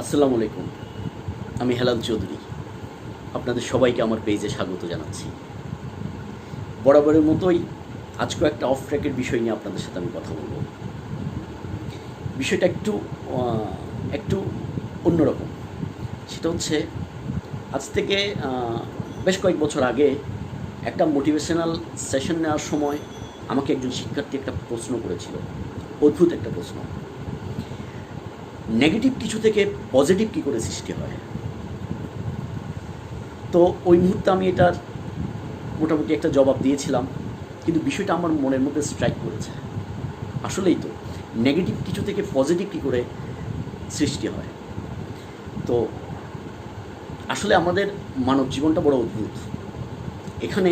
আসসালামু আলাইকুম। আমি হেলাল চৌধুরী। আপনাদের সবাইকে আমার পেজে স্বাগত জানাচ্ছি। বরাবরের মতোই আজকেও একটা অফ ট্র্যাকের বিষয় নিয়ে আপনাদের সাথে আমি কথা বলব। বিষয়টা আ একটু অন্যরকম। সেটা হচ্ছে আজ থেকে বেশ কয়েক বছর আগে একটা মোটিভেশনাল সেশন নেওয়ার সময় আমাকে একজন শিক্ষার্থী একটা প্রশ্ন করেছিল। অদ্ভুত একটা প্রশ্ন। নেগেটিভ কিছু থেকে পজিটিভ কী করে সৃষ্টি হয়? তো ওই মুহূর্তে আমি এটার মোটামুটি একটা জবাব দিয়েছিলাম, কিন্তু বিষয়টা আমার মনের মধ্যে স্ট্রাইক করেছে। আসলেই তো নেগেটিভ কিছু থেকে পজিটিভ কী করে সৃষ্টি হয়? তো আসলে আমাদের মানব জীবনটা বড় অদ্ভুত। এখানে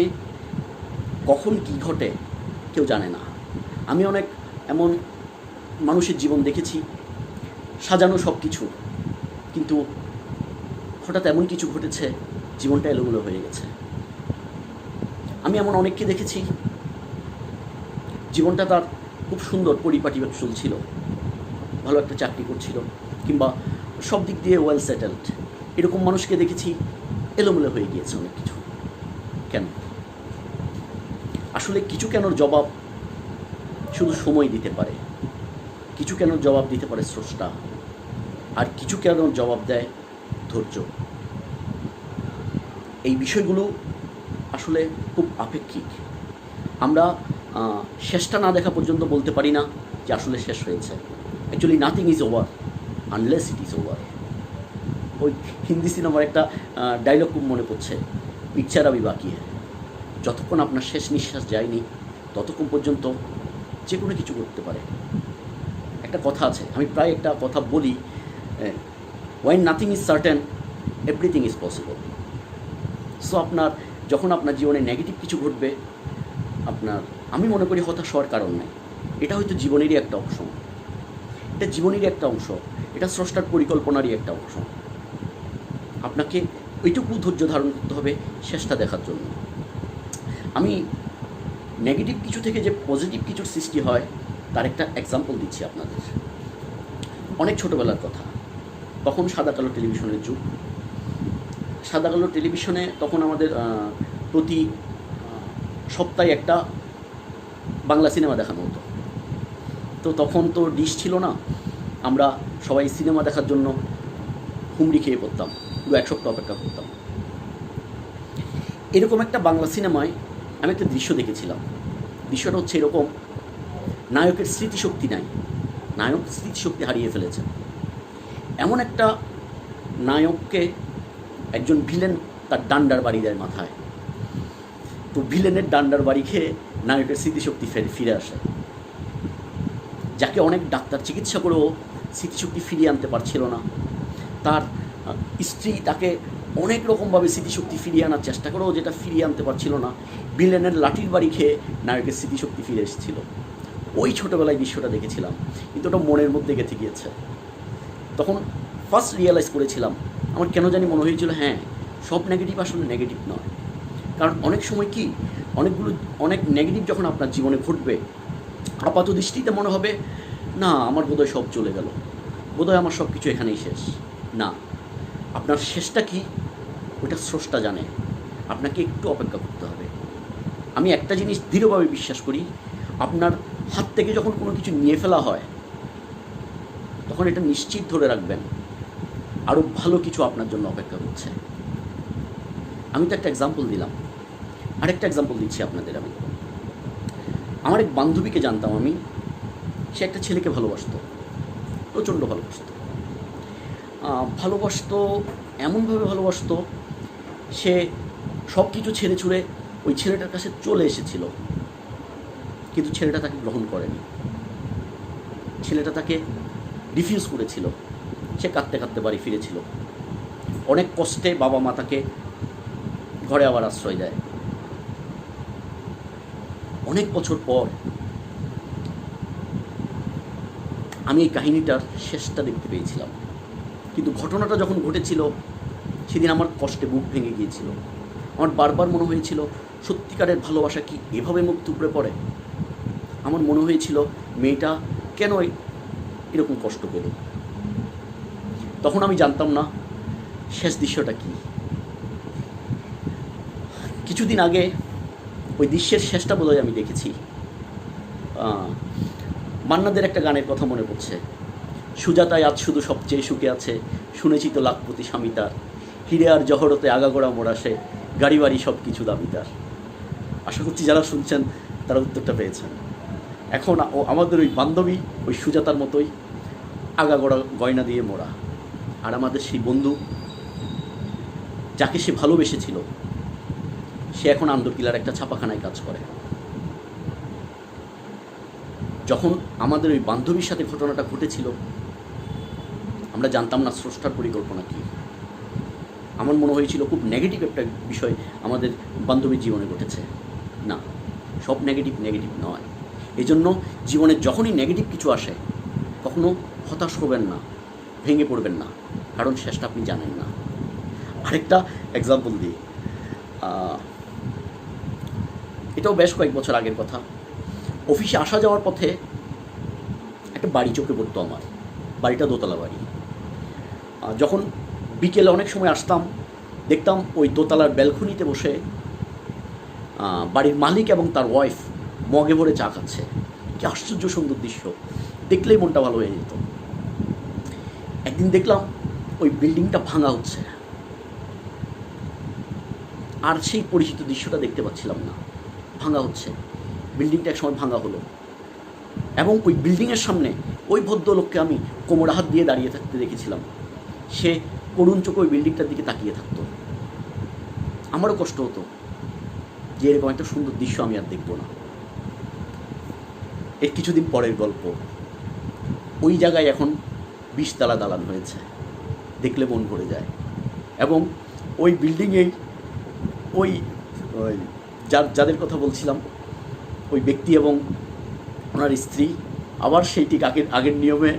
কখন কী ঘটে কেউ জানে না। আমি অনেক এমন মানুষের জীবন দেখেছি, সাজানো সব কিছু, কিন্তু হঠাৎ এমন কিছু ঘটেছে, জীবনটা এলোমেলো হয়ে গেছে। আমি এমন অনেককে দেখেছি, জীবনটা তার খুব সুন্দর পরিপাটিভাবে চলছিল, ভালো একটা চাকরি করছিল, কিংবা সব দিক দিয়ে ওয়েল সেটেলড। এরকম মানুষকে দেখেছি এলোমেলো হয়ে গিয়েছে অনেক কিছু। কেন? আসলে কিছু কেনর জবাব শুধু সময় দিতে পারে, কিছু কেনর জবাব দিতে পারে স্রষ্টা, আর কিছু কেনর জবাব দেয় ধৈর্য। এই বিষয়গুলো আসলে খুব আপেক্ষিক। আমরা শেষটা না দেখা পর্যন্ত বলতে পারি না যে আসলে শেষ হয়েছে। Actually nothing is over unless it is over. ওই হিন্দি সিনেমার একটা ডায়লগ খুব মনে পড়ছে, পিকচার আবি বাকি হ্যায়। যতক্ষণ আপনার শেষ নিঃশ্বাস যায়নি ততক্ষণ পর্যন্ত যে কোনো কিছু করতে পারে। একটা কথা আছে, আমি প্রায় একটা কথা বলি, when nothing is certain everything is possible. So যখন আপনার জীবনে নেগেটিভ কিছু ঘটবে, আমি মনে করি হতাশ হওয়ার কারণ নাই। এটা হয়তো জীবনেরই একটা অংশ, এটা জীবনেরই একটা অংশ, এটা স্রষ্টার পরিকল্পনারই একটা অংশ। আপনাকে ওইটুকু ধৈর্য ধারণ করতে হবে শেষটা দেখার জন্য। আমি নেগেটিভ কিছু থেকে যে পজিটিভ কিছুর সৃষ্টি হয় তার একটা এক্সাম্পল দিচ্ছি আপনাদের। অনেক ছোটোবেলার কথা, তখন সাদা কালো টেলিভিশনের যুগ। সাদা কালো টেলিভিশনে তখন আমাদের প্রতি সপ্তাহে একটা বাংলা সিনেমা দেখানো হতো। তো তখন তো ডিশ ছিল না, আমরা সবাই সিনেমা দেখার জন্য হুমড়ি খেয়ে পড়তাম, পুরো এক সপ্তাহ অপেক্ষা করতাম। এরকম একটা বাংলা সিনেমায় আমি একটা দৃশ্য দেখেছিলাম। দৃশ্যটা হচ্ছে এরকম, নায়কের স্মৃতিশক্তি নাই, নায়ক স্মৃতিশক্তি হারিয়ে ফেলেছেন। এমন একটা নায়ককে একজন ভিলেন তার ডান্ডার বাড়ি দেয় মাথায়। তো ভিলেনের ডান্ডার বাড়ি খেয়ে নায়কের স্মৃতিশক্তি ফিরে আসে। যাকে অনেক ডাক্তার চিকিৎসা করেও স্মৃতিশক্তি ফিরিয়ে আনতে পারছিল না, তার স্ত্রী তাকে অনেক রকমভাবে স্মৃতিশক্তি ফিরিয়ে আনার চেষ্টা করেও যেটা ফিরিয়ে আনতে পারছিল না, ভিলেনের লাঠির বাড়ি খেয়ে নায়কের স্মৃতিশক্তি ফিরে এসেছিল। ওই ছোটোবেলায় দৃশ্যটা দেখেছিলাম, কিন্তু ওটা মনের মধ্যে গেঁথে গিয়েছে। তখন ফার্স্ট রিয়েলাইজ করেছিলাম, আমার কেন জানি মনে হয়েছিল, হ্যাঁ, সব নেগেটিভ আসলে নেগেটিভ নয়। কারণ অনেক সময় কি, অনেক নেগেটিভ যখন আপনার জীবনে ঘটবে, আপাত দৃষ্টিতে মনে হবে, না আমার বোধহয় সব চলে গেল, বোধহয় আমার সব কিছু এখানেই শেষ। না, আপনার শেষটা কি ওটা স্রষ্টা জানে। আপনাকে একটু অপেক্ষা করতে হবে। আমি একটা জিনিস দৃঢ়ভাবে বিশ্বাস করি, আপনার হাত থেকে যখন কোনো কিছু নিয়ে ফেলা হয়, তখন এটা নিশ্চিত ধরে রাখবেন আরও ভালো কিছু আপনার জন্য অপেক্ষা করছে। আমি তো একটা এক্সাম্পল দিলাম, আরেকটা এক্সাম্পল দিচ্ছি আপনাদের। আমার এক বান্ধবীকে জানতাম আমি, সে একটা ছেলেকে ভালোবাসতো, প্রচণ্ড ভালোবাসতো, এমনভাবে ভালোবাসতো, সে সব কিছু ছেড়ে ছুড়ে ওই ছেলেটার কাছে চলে এসেছিল, কিন্তু ছেলেটা তাকে গ্রহণ করেনি, ছেলেটা তাকে রিফিউজ করেছিল। সে কাঁদতে কাঁদতে বাড়ি ফিরেছিল। অনেক কষ্টে বাবা মা তাকে ঘরে আবার আশ্রয় দেয়। অনেক বছর পর আমি এই কাহিনীটার শেষটা দেখতে পেয়েছিলাম, কিন্তু ঘটনাটা যখন ঘটেছিল সেদিন আমার কষ্টে বুক ভেঙে গিয়েছিল। আমার বারবার মনে হয়েছিল, সত্যিকারের ভালোবাসা কি এভাবে মুখ থুবড়ে পড়ে? আমার মনে হয়েছিল, মেয়েটা কেন এরকম কষ্ট পেল? তখন আমি জানতাম না শেষ দৃশ্যটা কী। কিছুদিন আগে ওই দৃশ্যের শেষটা বোধহয় আমি দেখেছি। মান্নাদের একটা গানের কথা মনে পড়ছে, সুজাতায় আজ শুধু সবচেয়ে সুখে আছে, শুনেছি তো লাখপতি স্বামী তার, হিরে আর জহরতে আগাগোড়া মোড়াসে, গাড়ি বাড়ি সব কিছু দাবি তার। আশা করছি যারা শুনছেন তারা উত্তরটা পেয়েছেন। এখন আমাদের ওই বান্ধবী ওই সুজাতার মতোই আগাগোড়া গয়না দিয়ে মোড়া, আর আমাদের সেই বন্ধু যাকে সে ভালোবেসেছিল সে এখন আন্দরকিলার একটা ছাপাখানায় কাজ করে। যখন আমাদের ওই বান্ধবীর সাথে ঘটনাটা ঘটেছিল আমরা জানতাম না স্রষ্টার পরিকল্পনা কী। আমার মনে হয়েছিল খুব নেগেটিভ একটা বিষয় আমাদের বান্ধবীর জীবনে ঘটেছে। না, সব নেগেটিভ নয়। এই জন্য জীবনে যখনই নেগেটিভ কিছু আসে কখনো হতাশ হবেন না, ভেঙে পড়বেন না, কারণ শেষটা আপনি জানেন না। আরেকটা এক্সাম্পল দিই, এটাও বেশ কয়েক বছর আগের কথা। অফিসে আসা যাওয়ার পথে একটা বাড়ি চোখে পড়তো আমার। বাড়িটা দোতলা বাড়ি। যখন বিকেলে অনেক সময় আসতাম দেখতাম ওই দোতলার ব্যালকনিতে বসে বাড়ির মালিক এবং তার ওয়াইফ মগে ভরে চা খাচ্ছে। কি আশ্চর্য সুন্দর দৃশ্য, দেখলেই মনটা ভালো হয়ে যেত। একদিন দেখলাম ওই বিল্ডিংটা ভাঙা হচ্ছে, আর সেই পরিচিত দৃশ্যটা দেখতে পাচ্ছিলাম না। ভাঙা হচ্ছে, বিল্ডিংটা এক সময় ভাঙা হলো, এবং ওই বিল্ডিংয়ের সামনে ওই ভদ্রলোককে আমি কোমরে হাত দিয়ে দাঁড়িয়ে থাকতে দেখেছিলাম। সে করুণ চোখে ওই বিল্ডিংটার দিকে তাকিয়ে থাকতো। আমারও কষ্ট হতো যে এরকম একটা সুন্দর দৃশ্য আমি আর দেখব না। এর কিছুদিন পরের গল্প, ওই জায়গায় এখন 20 তলা দালান হয়েছে, দেখলে মন ভরে যায়। এবং ওই বিল্ডিংয়েই ওই যাদের কথা বলছিলাম ওই ব্যক্তি এবং ওনার স্ত্রী আবার সেই ঠিক আগের নিয়মে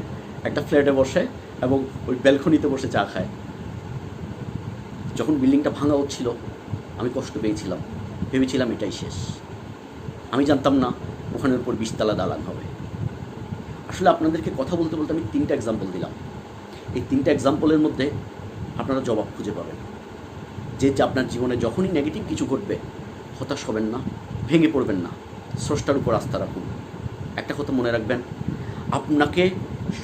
একটা ফ্ল্যাটে বসে এবং ওই ব্যালকনিতে বসে চা খায়। যখন বিল্ডিংটা ভাঙা হচ্ছিল আমি কষ্ট পেয়েছিলাম, ভেবেছিলাম এটাই শেষ। আমি জানতাম না ওখানের উপর 20 তলা দালান হবে। আসলে আপনাদেরকে কথা বলতে বলতে আমি 3টা এক্সাম্পল দিলাম। এই 3টা এক্সাম্পলের মধ্যে আপনারা জবাব খুঁজে পাবেন যে আপনার জীবনে যখনই নেগেটিভ কিছু ঘটবে হতাশ হবেন না, ভেঙে পড়বেন না, স্রষ্টার উপর আস্থা রাখুন। একটা কথা মনে রাখবেন, আপনাকে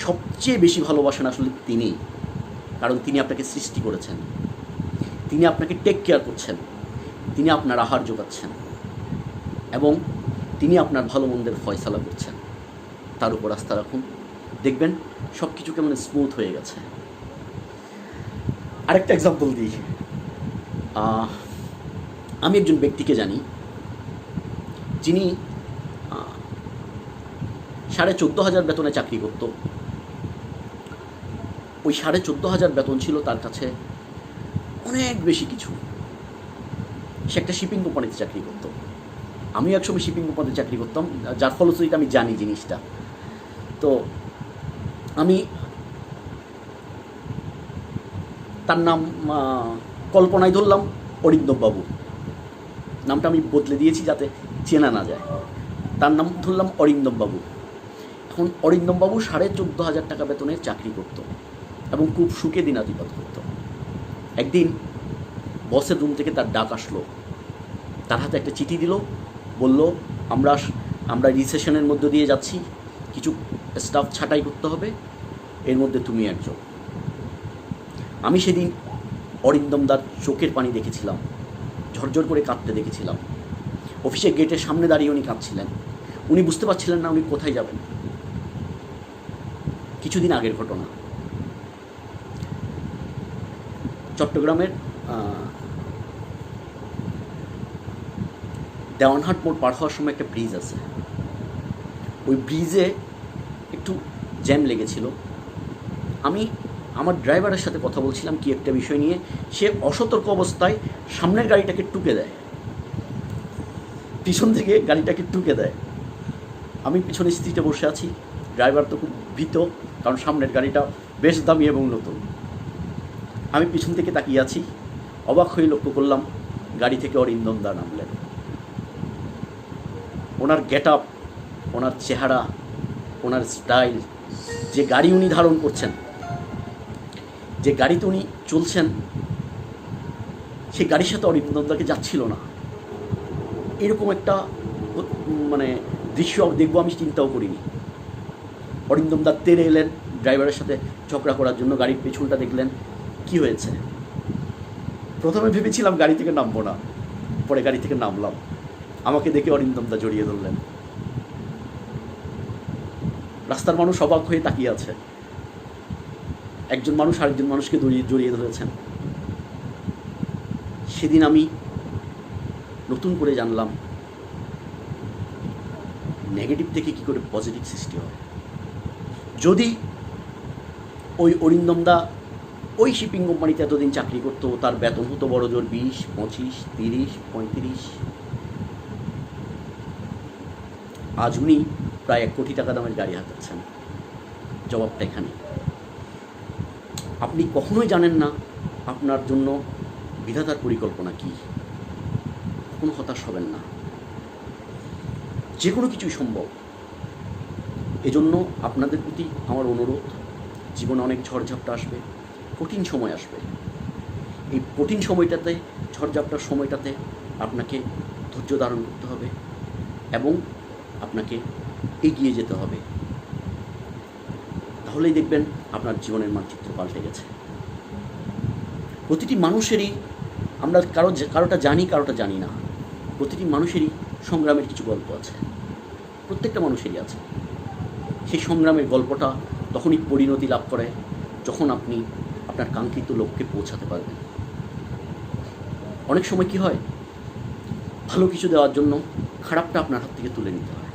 সবচেয়ে বেশি ভালোবাসেন আসলে তিনি, কারণ তিনি আপনাকে সৃষ্টি করেছেন, তিনি আপনাকে টেক কেয়ার করছেন, তিনি আপনার আহার যোগাচ্ছেন এবং তিনি আপনার ভালো মন্দের ফয়সালা করছেন। তার উপর আস্থা রাখুন, দেখবেন সব কিছু কেমন স্মুথ হয়ে গেছে। আরেকটা এক্সাম্পল দিই। আমি একজন ব্যক্তিকে জানি যিনি 14,500 বেতনে চাকরি করত। ওই 14,500 বেতন ছিল তার কাছে অনেক বেশি কিছু। সে একটা শিপিং কোম্পানিতে চাকরি করত। আমিও একসময় শিপিং কোম্পানিতে চাকরি করতাম, যার ফলশ্রুতিতে আমি জানি জিনিসটা। তো আমি তার নাম কল্পনায় ধরলাম অরিন্দম বাবু, নামটা আমি বদলে দিয়েছি যাতে চেনা না যায়। তার নাম ধরলাম অরিন্দম বাবু। এখন অরিন্দম বাবু 14,500 টাকা বেতনের চাকরি করত এবং খুব সুখে দিনাতিপাত করত। একদিন বসের রুম থেকে তার ডাক আসলো, তার হাতে একটা চিঠি দিল, বলল আমরা রিসেশনের মধ্য দিয়ে যাচ্ছি, কিছু স্টাফ ছাঁটাই করতে হবে, এর মধ্যে তুমি একজন। আমি সেদিন অরিন্দমদার চোখের পানি দেখেছিলাম, ঝরঝর করে কাঁদতে দেখেছিলাম। অফিসের গেটের সামনে দাঁড়িয়ে উনি কাঁদছিলেন। উনি বুঝতে পারছিলেন না উনি কোথায় যাবেন। কিছুদিন আগের ঘটনা, চট্টগ্রামের দেওয়ানহাট মোড় পার হওয়ার সময় একটা ব্রিজ আছে, ওই ব্রিজে একটু জ্যাম লেগেছিল। আমি আমার ড্রাইভারের সাথে কথা বলছিলাম কি একটা বিষয় নিয়ে, সে অসতর্ক অবস্থায় সামনের গাড়িটাকে টুকে দেয়, পিছন থেকে গাড়িটাকে টুকে দেয়। আমি পিছনে সিটে বসে আছি, ড্রাইভার তো খুব ভীত, কারণ সামনের গাড়িটা বেশ দামি এবং নতুন। আমি পিছন থেকে তাকিয়ে আছি, অবাক হয়ে লক্ষ্য করলাম গাড়ি থেকে অরিন্দম দা নামলেন। ওনার গেট আপ, ওনার চেহারা, ওনার স্টাইল, যে গাড়ি উনি ধারণ করছেন, যে গাড়িতে উনি চলছেন সেই গাড়ির সাথে অরিন্দমদাকে যাচ্ছিল না, এরকম একটা মানে দৃশ্য দেখবো আমি চিন্তাও করিনি। অরিন্দমদা তেড়ে এলেন ড্রাইভারের সাথে ঝগড়া করার জন্য, গাড়ির পেছনটা দেখলেন, কি হয়েছে? প্রথমে ভেবেছিলাম গাড়ি থেকে নামবো না, পরে গাড়ি থেকে নামলাম। আমাকে দেখে অরিন্দমদা জড়িয়ে ধরলেন। রাস্তার মানুষ অবাক হয়ে তাকিয়ে আছে। একজন মানুষ আরেকজন মানুষকে জড়িয়ে ধরেছেন। সেদিন আমি নতুন করে জানলাম নেগেটিভ থেকে কী করে পজিটিভ সৃষ্টি হয়। যদি ওই অরিন্দমদা ওই শিপিং কোম্পানিতে এতদিন চাকরি করতো, তার বেতন হতো বড় জোর 20, 25, 30, 35, আজ উনি প্রায় 1 কোটি টাকা দামের গাড়ি হাঁটাচ্ছেন। জবাবটা এখানে। আপনি কখনোই জানেন না আপনার জন্য বিধাতার পরিকল্পনা কী। কোনো হতাশ হবেন না, যে কোনো কিছুই সম্ভব। এজন্য আপনাদের প্রতি আমার অনুরোধ, জীবনে অনেক ঝড়ঝাপটা আসবে, কঠিন সময় আসবে। এই কঠিন সময়টাতে, ঝড়ঝাপটার সময়টাতে আপনাকে ধৈর্য ধারণ করতে হবে এবং আপনাকে এগিয়ে যেতে হবে। তাহলেই দেখবেন আপনার জীবনের মানচিত্র পাল্টে গেছে। প্রতিটি মানুষেরই, আমরা কারোটা জানি কারোটা জানি না, প্রতিটি মানুষেরই সংগ্রামের কিছু গল্প আছে, প্রত্যেকটা মানুষেরই আছে। সেই সংগ্রামের গল্পটা তখনই পরিণতি লাভ করে যখন আপনি আপনার কাঙ্ক্ষিত লক্ষ্যে পৌঁছাতে পারবেন। অনেক সময় কি হয়, ভালো কিছু দেওয়ার জন্য খারাপটা আপনার হাত থেকে তুলে নিতে হয়,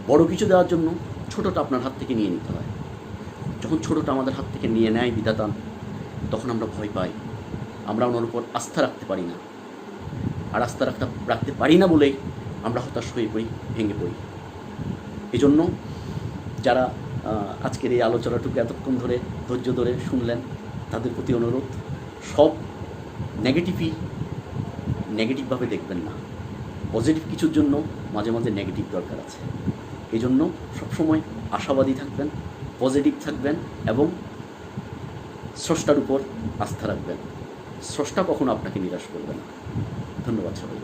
বড় কিছু দেওয়ার জন্য ছোটোটা আপনার হাত থেকে নিয়ে নিতে হয়। যখন ছোটোটা আমাদের হাত থেকে নিয়ে নেয় বিধাতা, তখন আমরা ভয় পাই, আমরা ওনার উপর আস্থা রাখতে পারি না। আর আস্থা রাখতে পারি না বলেই আমরা হতাশ হয়ে পড়ি, ভেঙে পড়ি। এজন্য যারা আজকের এই আলোচনাটুকু এতক্ষণ ধরে ধৈর্য ধরে শুনলেন, তাদের প্রতি অনুরোধ, সব নেগেটিভভাবে দেখবেন না। পজিটিভ কিছুর জন্য মাঝে মাঝে নেগেটিভ দরকার আছে। এই জন্য সবসময় আশাবাদী থাকবেন, পজিটিভ থাকবেন এবং স্রষ্টার উপর আস্থা রাখবেন। স্রষ্টা কখনো আপনাকে নিরাশ করবে না। ধন্যবাদ সবাই।